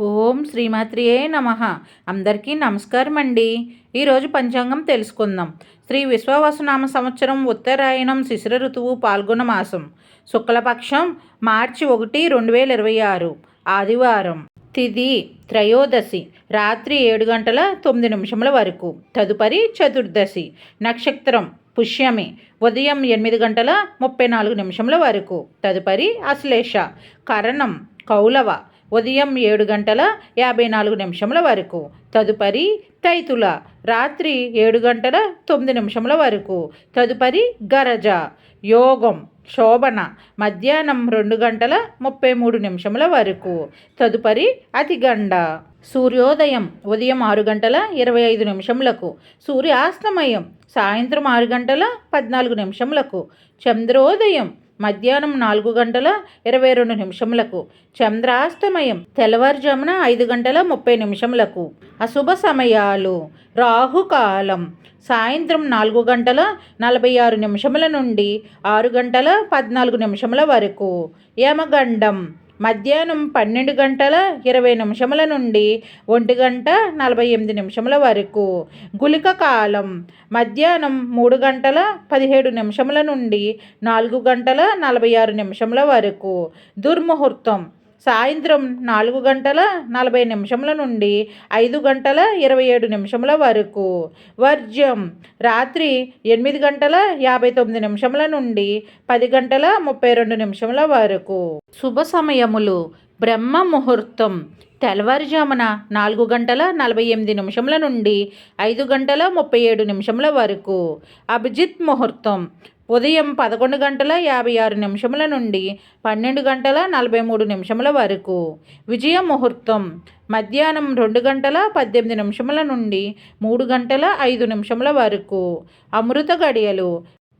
ఓం శ్రీమాత్రియే నమః. అందరికీ నమస్కారం అండి. ఈరోజు పంచాంగం తెలుసుకుందాం. శ్రీ విశ్వావసునామ సంవత్సరం ఉత్తరాయణం శిశిర ఋతువు పాల్గొన మాసం శుక్లపక్షం మార్చి 1, 2026 ఆదివారం. తిథి త్రయోదశి రాత్రి 7:09 వరకు. తదుపరి చతుర్దశి. నక్షత్రం పుష్యమి ఉదయం 8:34 వరకు. తదుపరి అశ్లేష. కరణం కౌలవ ఉదయం 7:54 వరకు. తదుపరి తైతుల రాత్రి 7:09 వరకు. తదుపరి గరజ. యోగం శోభన మధ్యాహ్నం 2:33 వరకు. తదుపరి అతిగండ. సూర్యోదయం ఉదయం 6:25 సూర్యాస్తమయం సాయంత్రం 6:14 చంద్రోదయం మధ్యాహ్నం 4:22 చంద్రాస్తమయం తెల్లవారుజామున 5:30 అశుభ సమయాలు. రాహుకాలం సాయంత్రం 4:46 నుండి 6:14 వరకు. యమగండం మధ్యాహ్నం 12:20 నుండి 1:48 వరకు. గుళిక కాలం మధ్యాహ్నం 3:17 నుండి 4:46 వరకు. దుర్ముహూర్తం సాయంత్రం 4:40 నుండి 5:27 వరకు. వర్జ్యం రాత్రి 8:59 నుండి 10:32 వరకు. శుభ సమయములు. బ్రహ్మ ముహూర్తం తెల్లవారుజామున 4:48 నుండి 5:37 వరకు. అభిజిత్ ముహూర్తం ఉదయం 11:56 నుండి 12:43 వరకు. విజయ ముహూర్తం మధ్యాహ్నం 2:18 నుండి 3:05 వరకు. అమృత గడియలు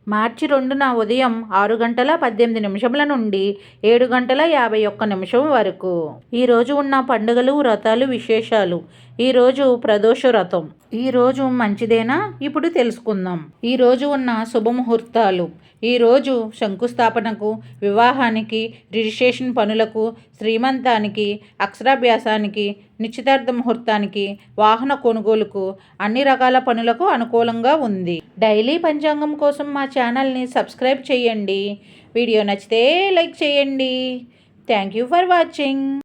మార్చి 2న ఉదయం 6:18 నుండి 7:51 వరకు. ఈరోజు ఉన్న పండుగలు వ్రతాలు విశేషాలు. ఈరోజు ప్రదోష వ్రతం. ఈరోజు మంచిదేనా? ఇప్పుడు తెలుసుకుందాం. ఈరోజు ఉన్న శుభముహూర్తాలు. ఈరోజు శంకుస్థాపనకు, వివాహానికి, రిజిస్ట్రేషన్ పనులకు, శ్రీమంతానికి, అక్షరాభ్యాసానికి, నిశ్చితార్థ ముహూర్తానికి, వాహన కొనుగోలుకు, అన్ని రకాల పనులకు అనుకూలంగా ఉంది. డైలీ పంచాంగం కోసం మా ఛానల్ని సబ్స్క్రైబ్ చేయండి. వీడియో నచ్చితే లైక్ చేయండి. Thank you for watching.